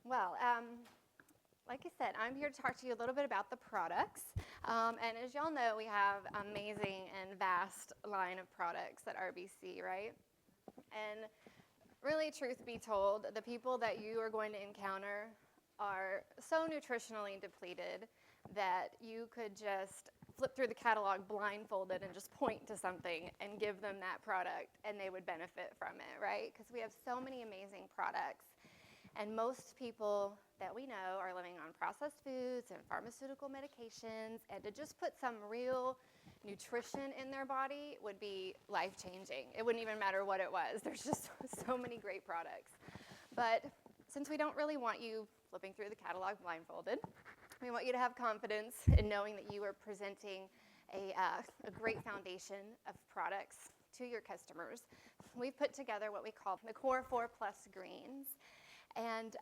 Well, like I said, I'm here to talk to you a little bit about the products. And as y'all know, we have amazing and vast line of products at RBC, right? And really, truth be told, the people that you are going to encounter are so nutritionally depleted that you could just flip through the catalog blindfolded and just point to something and give them that product and they would benefit from it, right? Because we have so many amazing products. And most people that we know are living on processed foods and pharmaceutical medications, and to just put some real nutrition in their body would be life-changing. It wouldn't even matter what it was. There's just so many great products. But since we don't really want you flipping through the catalog blindfolded, we want you to have confidence in knowing that you are presenting a great foundation of products to your customers. We've put together what we call the Core 4 Plus Greens. And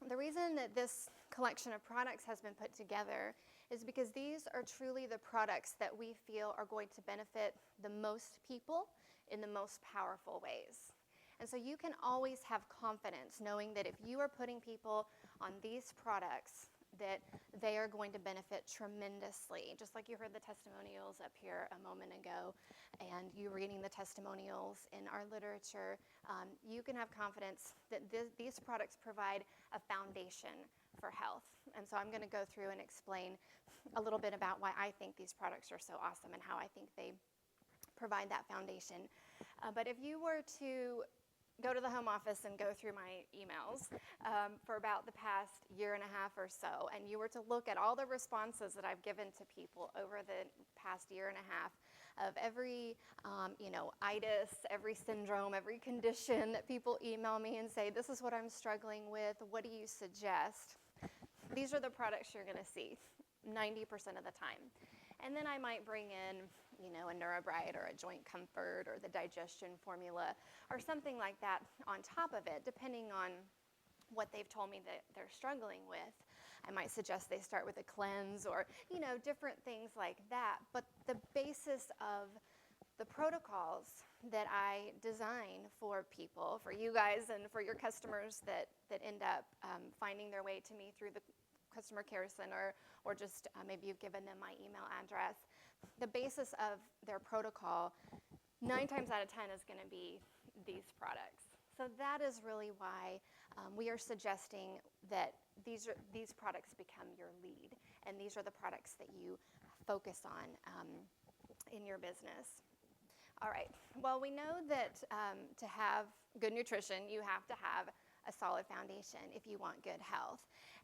the reason that this collection of products has been put together is because these are truly the products that we feel are going to benefit the most people in the most powerful ways. And so you can always have confidence knowing that if you are putting people on these products, that they are going to benefit tremendously. Just like you heard the testimonials up here a moment ago, and you reading the testimonials in our literature, you can have confidence that these products provide a foundation for health. And so I'm going to go through and explain a little bit about why I think these products are so awesome and how I think they provide that foundation. But if you were to go to the home office and go through my emails for about the past year and a half or so, and you were to look at all the responses that I've given to people over the past year and a half of every, itis, every syndrome, every condition that people email me and say, this is what I'm struggling with, what do you suggest? These are the products you're going to see 90% of the time. And then I might bring in a NeuroBright or a joint comfort or the digestion formula or something like that on top of it, depending on what they've told me that they're struggling with. I might suggest they start with a cleanse or, different things like that. But the basis of the protocols that I design for people, for you guys and for your customers that end up finding their way to me through the customer care center or just maybe you've given them my email address, the basis of their protocol 9 times out of 10 is going to be these products. So that is really why we are suggesting that these products become your lead, and these are the products that you focus on in your business. All right, well, we know that to have good nutrition, you have to have a solid foundation if you want good health.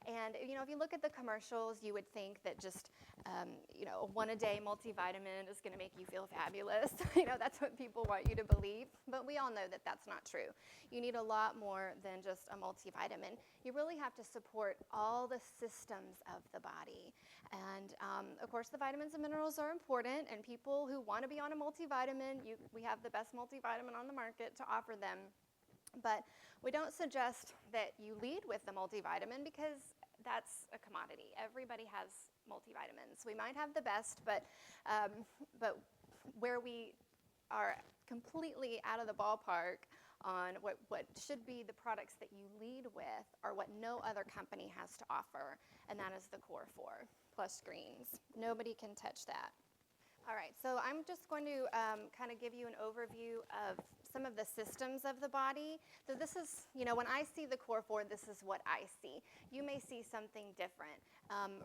And if you look at the commercials, you would think that just a one-a-day multivitamin is going to make you feel fabulous. That's what people want you to believe. But we all know that that's not true. You need a lot more than just a multivitamin. You really have to support all the systems of the body. And of course, the vitamins and minerals are important. And people who want to be on a multivitamin, we have the best multivitamin on the market to offer them. But we don't suggest that you lead with the multivitamin because that's a commodity. Everybody has multivitamins. We might have the best, but where we are completely out of the ballpark on what should be the products that you lead with are what no other company has to offer, and that is the Core 4 Plus Greens. Nobody can touch that. All right, so I'm just going to kind of give you an overview of some of the systems of the body. So this is, when I see the Core 4, this is what I see. You may see something different.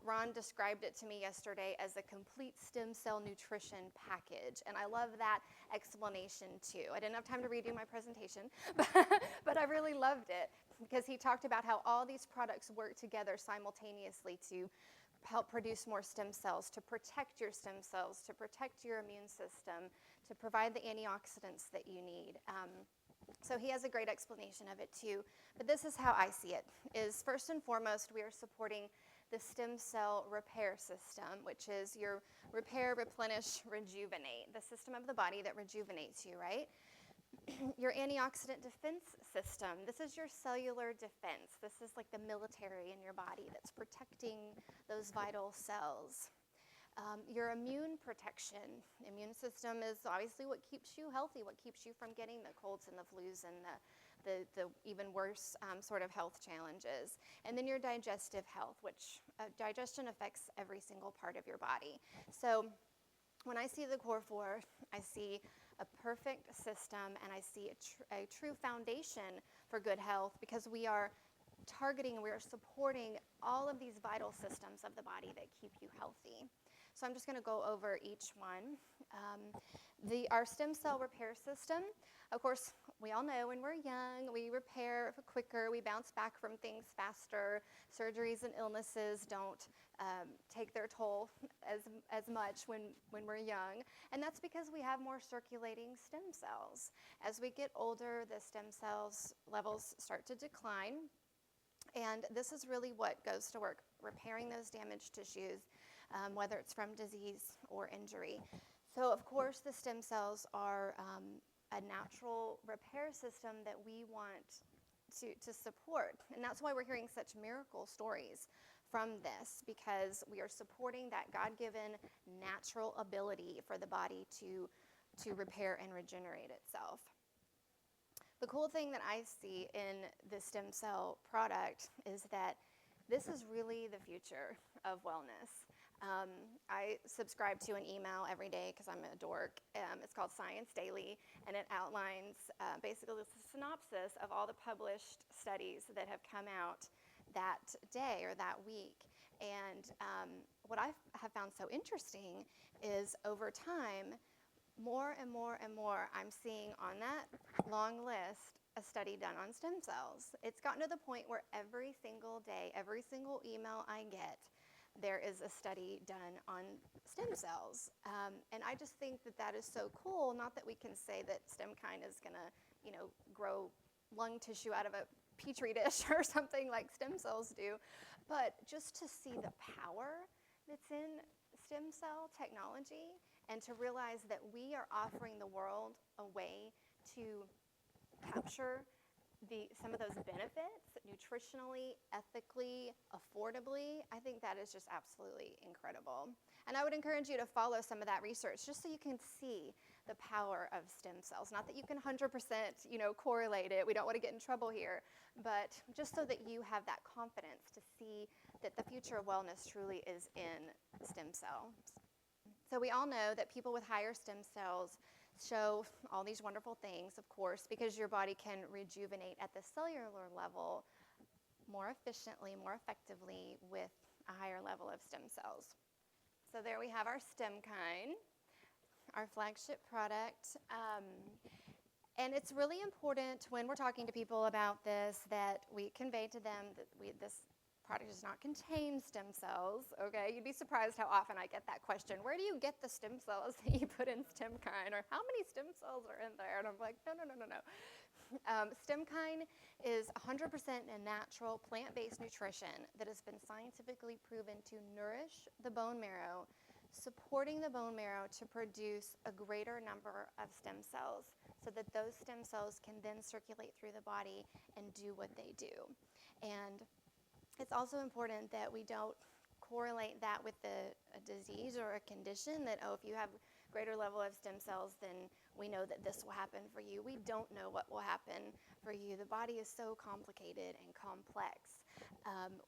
Ron described it to me yesterday as a complete stem cell nutrition package, and I love that explanation too. I didn't have time to redo my presentation, but I really loved it because he talked about how all these products work together simultaneously to help produce more stem cells, to protect your stem cells, to protect your immune system, to provide the antioxidants that you need. So he has a great explanation of it too. But this is how I see it, is first and foremost, we are supporting the stem cell repair system, which is your repair, replenish, rejuvenate, the system of the body that rejuvenates you, right? Your antioxidant defense system. This is your cellular defense. This is like the military in your body that's protecting those vital cells. Your immune protection. Immune system is obviously what keeps you healthy, what keeps you from getting the colds and the flus and the even worse sort of health challenges. And then your digestive health, which digestion affects every single part of your body. So when I see the core four, I see a perfect system, and I see a true foundation for good health, because we are targeting, we are supporting all of these vital systems of the body that keep you healthy. So I'm just going to go over each one. Our stem cell repair system, of course, we all know when we're young, we repair quicker, we bounce back from things faster. Surgeries and illnesses don't take their toll as much when we're young. And that's because we have more circulating stem cells. As we get older, the stem cells levels start to decline. And this is really what goes to work, repairing those damaged tissues, whether it's from disease or injury. So, of course, the stem cells are a natural repair system that we want to support. And that's why we're hearing such miracle stories from this, because we are supporting that God-given natural ability for the body to repair and regenerate itself. The cool thing that I see in the stem cell product is that this is really the future of wellness. I subscribe to an email every day because I'm a dork. It's called Science Daily, and it outlines basically the synopsis of all the published studies that have come out that day or that week. And what I have found so interesting is over time, more and more and more, I'm seeing on that long list a study done on stem cells. It's gotten to the point where every single day, every single email I get, there is a study done on stem cells. And I just think that that is so cool. Not that we can say that Stem-Kine is going to, grow lung tissue out of a petri dish or something like stem cells do, but just to see the power that's in stem cell technology, and to realize that we are offering the world a way to capture some of those benefits nutritionally, ethically, affordably. I think that is just absolutely incredible. And I would encourage you to follow some of that research just so you can see the power of stem cells. Not that you can 100%, correlate it. We don't want to get in trouble here. But just so that you have that confidence to see that the future of wellness truly is in stem cells. So we all know that people with higher stem cells show all these wonderful things, of course, because your body can rejuvenate at the cellular level more efficiently, more effectively with a higher level of stem cells. So there we have our Stem-Kine, our flagship product. And it's really important when we're talking to people about this that we convey to them that this product does not contain stem cells, okay? You'd be surprised how often I get that question. Where do you get the stem cells that you put in Stem-Kine? Or how many stem cells are in there? And I'm like, no. Stem-Kine is 100% a natural plant-based nutrition that has been scientifically proven to nourish the bone marrow, supporting the bone marrow to produce a greater number of stem cells so that those stem cells can then circulate through the body and do what they do. And it's also important that we don't correlate that with a disease or a condition that, if you have greater level of stem cells, then we know that this will happen for you. We don't know what will happen for you. The body is so complicated and complex.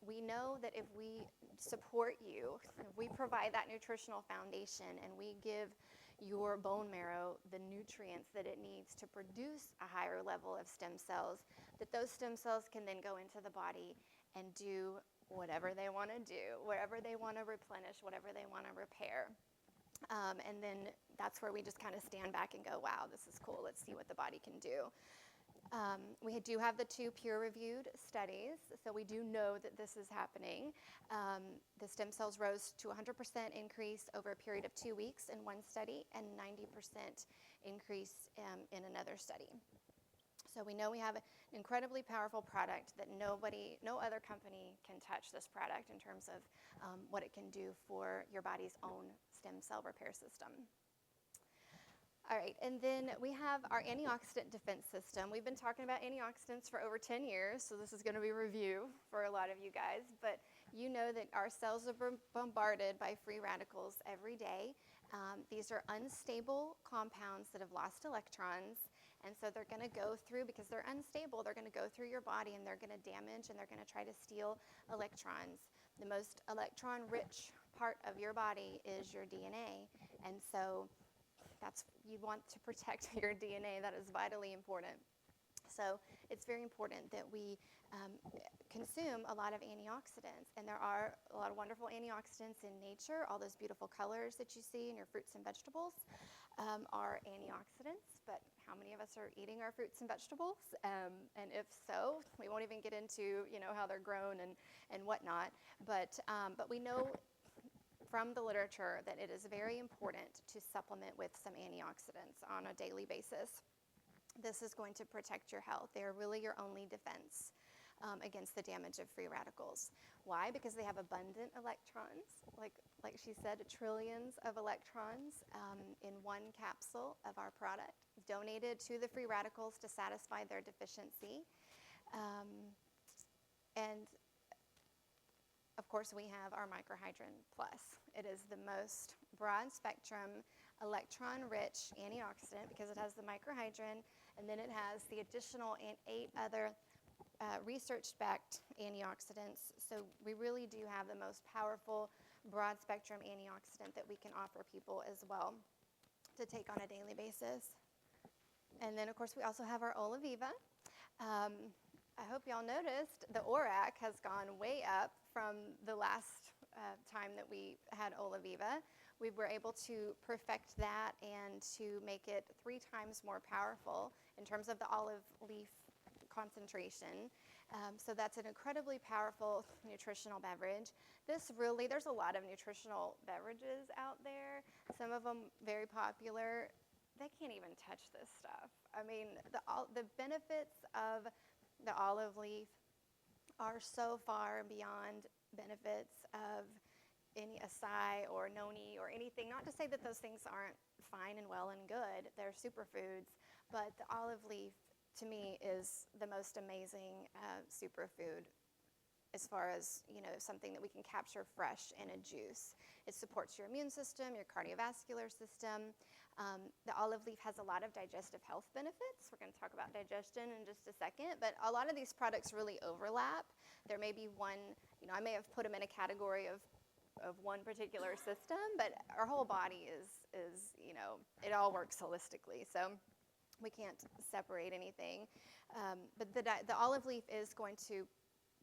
We know that if we support you, if we provide that nutritional foundation and we give your bone marrow the nutrients that it needs to produce a higher level of stem cells, that those stem cells can then go into the body and do whatever they want to do, wherever they want to replenish, whatever they want to repair. And then that's where we just kind of stand back and go, wow, this is cool. Let's see what the body can do. We do have the 2 peer-reviewed studies, so we do know that this is happening. The stem cells rose to 100% increase over a period of 2 weeks in one study and 90% increase in another study. So we know we have an incredibly powerful product that no other company can touch this product in terms of what it can do for your body's own stem cell repair system. All right, and then we have our antioxidant defense system. We've been talking about antioxidants for over 10 years, so this is going to be a review for a lot of you guys. But you know that our cells are bombarded by free radicals every day. These are unstable compounds that have lost electrons, And so they're going to go through, because they're unstable, they're going to go through your body and they're going to damage and they're going to try to steal electrons. The most electron-rich part of your body is your DNA. And so you want to protect your DNA. That is vitally important. So it's very important that we consume a lot of antioxidants. And there are a lot of wonderful antioxidants in nature. All those beautiful colors that you see in your fruits and vegetables are antioxidants. But how many of us are eating our fruits and vegetables? And if so, we won't even get into how they're grown and whatnot. But we know from the literature that it is very important to supplement with some antioxidants on a daily basis. This is going to protect your health. They are really your only defense against the damage of free radicals. Why? Because they have abundant electrons, like she said, trillions of electrons in one capsule of our product, donated to the free radicals to satisfy their deficiency. And of course, we have our Micorhydrin Plus. It is the most broad spectrum, electron-rich antioxidant because it has the microhydrin, and then it has the additional 8 other research-backed antioxidants. So we really do have the most powerful, broad-spectrum antioxidant that we can offer people as well to take on a daily basis. And then, of course, we also have our OliViva. I hope y'all noticed the ORAC has gone way up from the last time that we had OliViva. We were able to perfect that and to make it 3 times more powerful in terms of the olive leaf concentration. So that's an incredibly powerful nutritional beverage. There's a lot of nutritional beverages out there, some of them very popular. They can't even touch this stuff. I mean, the benefits of the olive leaf are so far beyond benefits of any acai or noni or anything. Not to say that those things aren't fine and well and good. They're superfoods, but the olive leaf, to me, is the most amazing superfood as far as, something that we can capture fresh in a juice. It supports your immune system, your cardiovascular system. The olive leaf has a lot of digestive health benefits. We're going to talk about digestion in just a second, but a lot of these products really overlap. There may be one, I may have put them in a category of one particular system, but our whole body is it all works holistically. So we can't separate anything. But the olive leaf is going to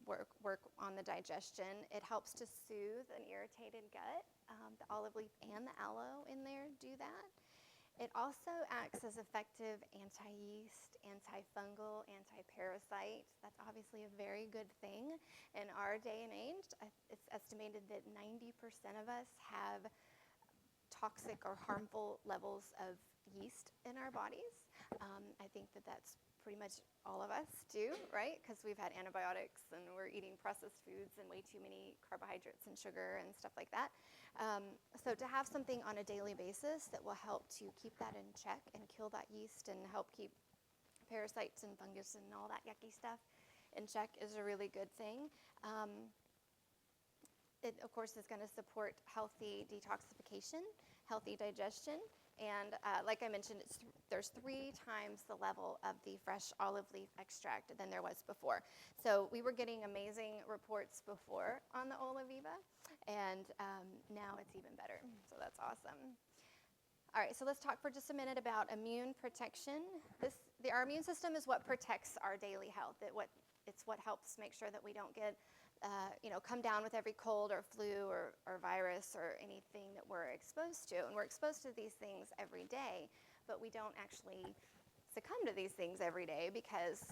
work on the digestion. It helps to soothe an irritated gut. The olive leaf and the aloe in there do that. It also acts as effective anti-yeast, antifungal, anti-parasite. That's obviously a very good thing in our day and age. It's estimated that 90% of us have toxic or harmful levels of yeast in our bodies. I think that's pretty much all of us do, right? Because we've had antibiotics and we're eating processed foods and way too many carbohydrates and sugar and stuff like that. So to have something on a daily basis that will help to keep that in check and kill that yeast and help keep parasites and fungus and all that yucky stuff in check is a really good thing. It, of course, is going to support healthy detoxification, healthy digestion, and like I mentioned, there's 3 times the level of the fresh olive leaf extract than there was before. So we were getting amazing reports before on the OliViva, and now it's even better. So that's awesome. All right, so let's talk for just a minute about immune protection. Our immune system is what protects our daily health. It's what helps make sure that we don't get come down with every cold or flu or virus or anything that we're exposed to. And we're exposed to these things every day, but we don't actually succumb to these things every day because,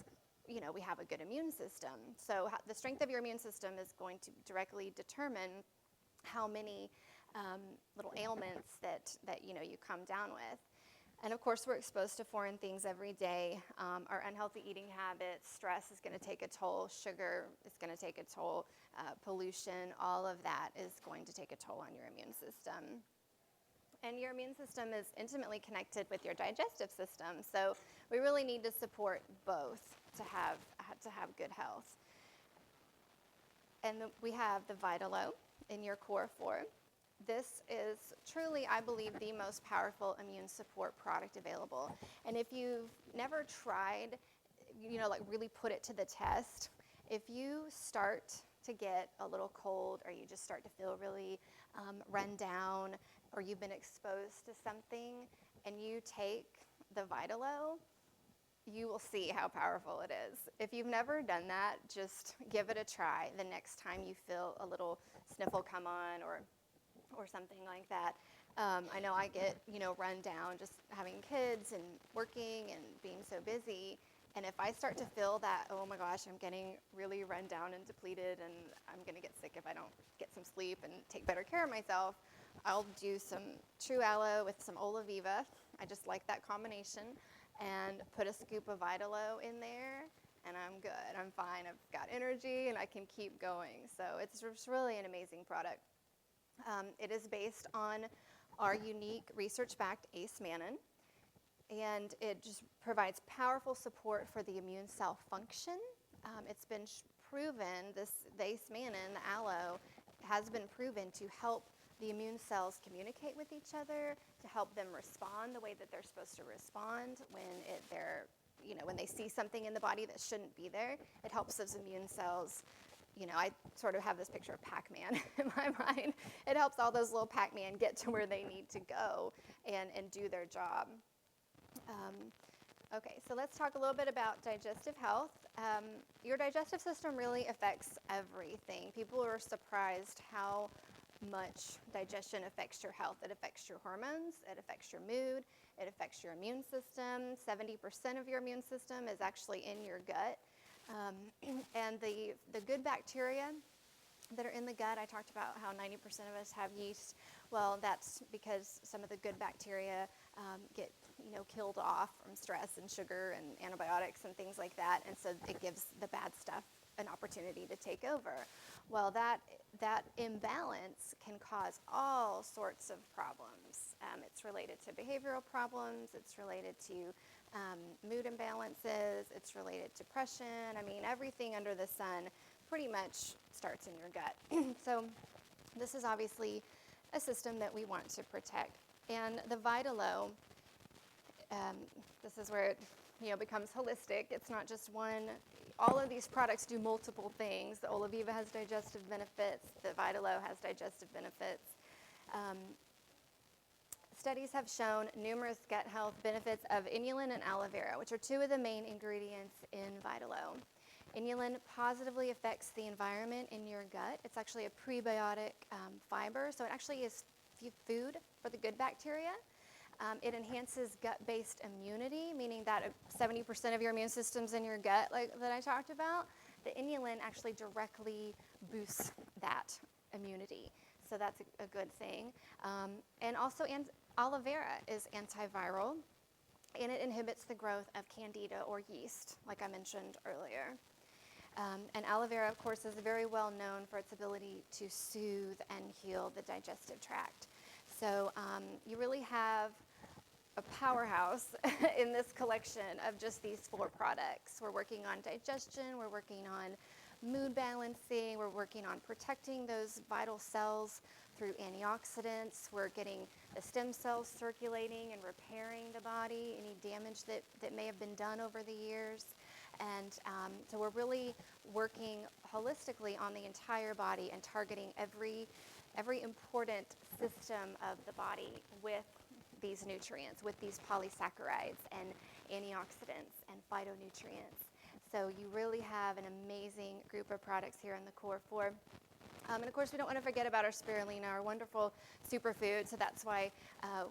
we have a good immune system. So the strength of your immune system is going to directly determine how many little ailments that you come down with. And of course, we're exposed to foreign things every day. Our unhealthy eating habits, stress is going to take a toll, sugar is going to take a toll, pollution, all of that is going to take a toll on your immune system. And your immune system is intimately connected with your digestive system, so we really need to support both to have good health. And we have the VitAloe in your Core 4. This is truly, I believe, the most powerful immune support product available. And if you've never tried, like really put it to the test, if you start to get a little cold, or you just start to feel really run down, or you've been exposed to something, and you take the VitAloe, you will see how powerful it is. If you've never done that, just give it a try the next time you feel a little sniffle come on, or something like that. I know I get, run down just having kids and working and being so busy. And if I start to feel that, oh my gosh, I'm getting really run down and depleted, and I'm going to get sick if I don't get some sleep and take better care of myself, I'll do some true aloe with some OliViva. I just like that combination. And put a scoop of VitAloe in there, and I'm good. I'm fine. I've got energy, and I can keep going. So it's really an amazing product. It is based on our unique research-backed ACE mannan, and it just provides powerful support for the immune cell function. It's been proven, the ACE mannan, the aloe, has been proven to help the immune cells communicate with each other, to help them respond the way that they're supposed to respond when they see something in the body that shouldn't be there. It helps those immune cells. I sort of have this picture of Pac-Man in my mind. It helps all those little Pac-Man get to where they need to go and do their job. Okay, so let's talk a little bit about digestive health. Your digestive system really affects everything. People are surprised how much digestion affects your health. It affects your hormones, it affects your mood, it affects your immune system. 70% of your immune system is actually in your gut. And the good bacteria that are in the gut, I talked about how 90% of us have yeast. Well, that's because some of the good bacteria get killed off from stress and sugar and antibiotics and things like that, and so it gives the bad stuff an opportunity to take over. Well, that imbalance can cause all sorts of problems. It's related to behavioral problems, it's related to mood imbalances, it's related to depression. I mean, everything under the sun pretty much starts in your gut. So this is obviously a system that we want to protect. And the VitAloe, this is where it becomes holistic. It's not just one. All of these products do multiple things. The OliViva has digestive benefits. The VitAloe has digestive benefits. Studies have shown numerous gut health benefits of inulin and aloe vera, which are two of the main ingredients in VitAloe. Inulin positively affects the environment in your gut. It's actually a prebiotic fiber, so it actually is food for the good bacteria. It enhances gut-based immunity, meaning that 70% of your immune system's in your gut, like that I talked about. The inulin actually directly boosts that immunity, so that's a good thing. And also, aloe vera is antiviral, and it inhibits the growth of candida or yeast, like I mentioned earlier. And aloe vera, of course, is very well known for its ability to soothe and heal the digestive tract. So you really have a powerhouse in this collection of just these 4 products. We're working on digestion, we're working on mood balancing, we're working on protecting those vital cells through antioxidants, we're getting the stem cells circulating and repairing the body, any damage that may have been done over the years. And so we're really working holistically on the entire body and targeting every important system of the body with these nutrients, with these polysaccharides and antioxidants and phytonutrients. So you really have an amazing group of products here in the Core 4. And of course, we don't want to forget about our spirulina, our wonderful superfood. So that's why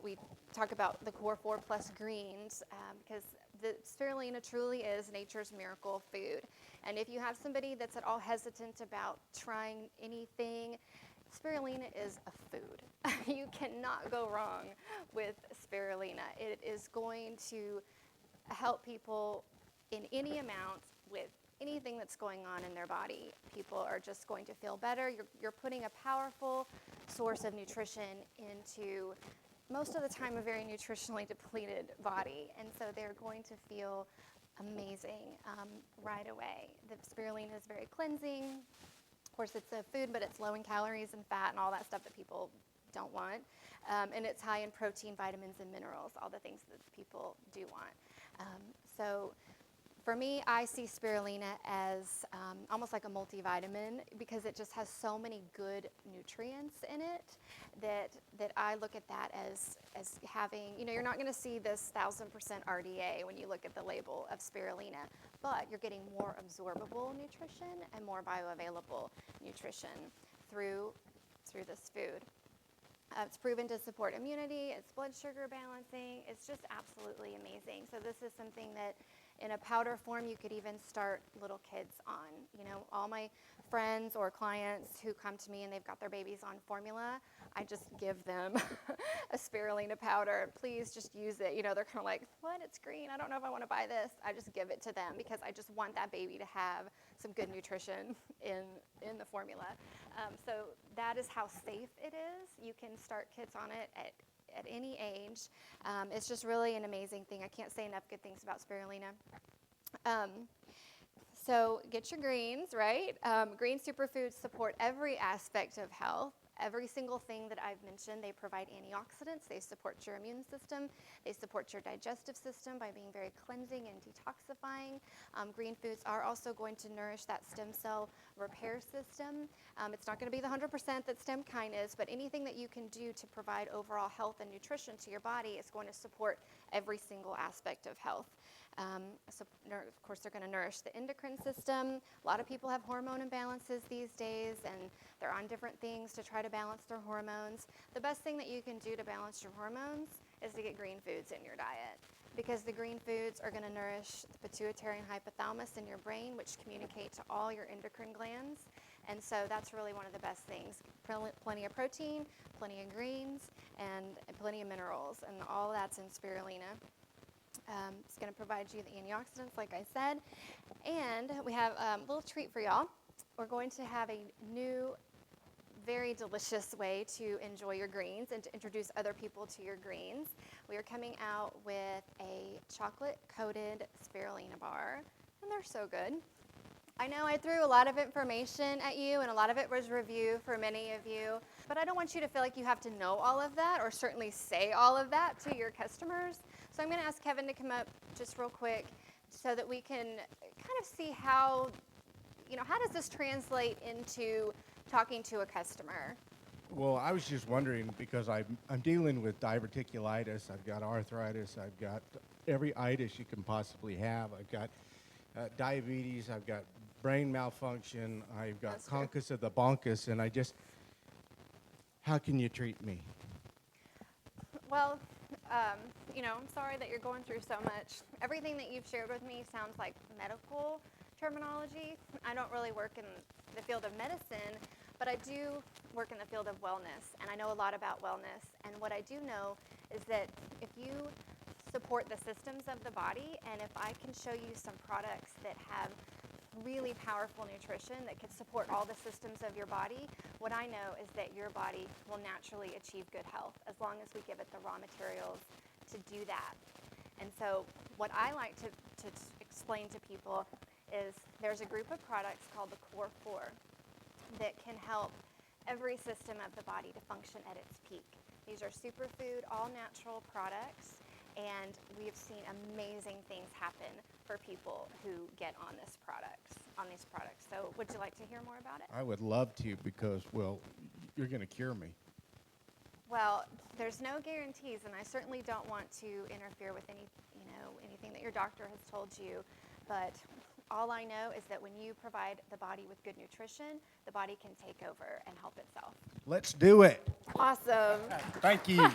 we talk about the Core 4 plus greens, because the spirulina truly is nature's miracle food. And if you have somebody that's at all hesitant about trying anything, spirulina is a food. You cannot go wrong with spirulina. It is going to help people in any amount with anything that's going on in their body. People are just going to feel better. You're putting a powerful source of nutrition into, most of the time, a very nutritionally depleted body. And so they're going to feel amazing right away. The spirulina is very cleansing. Of course, it's a food, but it's low in calories and fat and all that stuff that people don't want. And it's high in protein, vitamins, and minerals, all the things that people do want. So for me, I see spirulina as almost like a multivitamin because it just has so many good nutrients in it that I look at that as having, you're not going to see this 1000% RDA when you look at the label of spirulina, but you're getting more absorbable nutrition and more bioavailable nutrition through this food. It's proven to support immunity, it's blood sugar balancing, it's just absolutely amazing. So this is something that in a powder form you could even start little kids on. All my friends or clients who come to me and they've got their babies on formula, I just give them a spirulina powder. Please just use it. They're kind of like, what? It's green. I don't know if I want to buy this. I just give it to them because I just want that baby to have some good nutrition in the formula. So that is how safe it is. You can start kids on it at any age. It's just really an amazing thing. I can't say enough good things about spirulina. So get your greens, right? Green superfoods support every aspect of health. Every single thing that I've mentioned, they provide antioxidants, they support your immune system, they support your digestive system by being very cleansing and detoxifying. Green foods are also going to nourish that stem cell repair system. It's not going to be the 100% that Stem-Kine is, but anything that you can do to provide overall health and nutrition to your body is going to support every single aspect of health. So of course, they're going to nourish the endocrine system. A lot of people have hormone imbalances these days, and they're on different things to try to balance their hormones. The best thing that you can do to balance your hormones is to get green foods in your diet, because the green foods are going to nourish the pituitary and hypothalamus in your brain, which communicate to all your endocrine glands. And so that's really one of the best things. Plenty of protein, plenty of greens, and plenty of minerals, and all that's in spirulina. It's going to provide you the antioxidants, like I said. And we have a little treat for y'all. We're going to have a new, very delicious way to enjoy your greens and to introduce other people to your greens. We are coming out with a chocolate-coated spirulina bar, and they're so good. I know I threw a lot of information at you, and a lot of it was review for many of you, but I don't want you to feel like you have to know all of that or certainly say all of that to your customers. So I'm going to ask Kevin to come up just real quick so that we can kind of see how does this translate into talking to a customer? Well, I was just wondering, because I'm dealing with diverticulitis, I've got arthritis, I've got every itis you can possibly have. I've got diabetes, I've got brain malfunction, I've got concus of the bonkus, and how can you treat me? Well, I'm sorry that you're going through so much. Everything that you've shared with me sounds like medical terminology. I don't really work in the field of medicine, but I do work in the field of wellness, and I know a lot about wellness. And what I do know is that if you support the systems of the body, and if I can show you some products that have really powerful nutrition that can support all the systems of your body, what I know is that your body will naturally achieve good health as long as we give it the raw materials to do that. And so what I like to explain to people is there's a group of products called the Core 4 that can help every system of the body to function at its peak. These are superfood, all natural products, and we've seen amazing things happen for people who get on these products. So would you like to hear more about it? I would love to, because, well, you're going to cure me. Well, there's no guarantees, and I certainly don't want to interfere with anything that your doctor has told you, but all I know is that when you provide the body with good nutrition, the body can take over and help itself. Let's do it. Awesome. Thank you.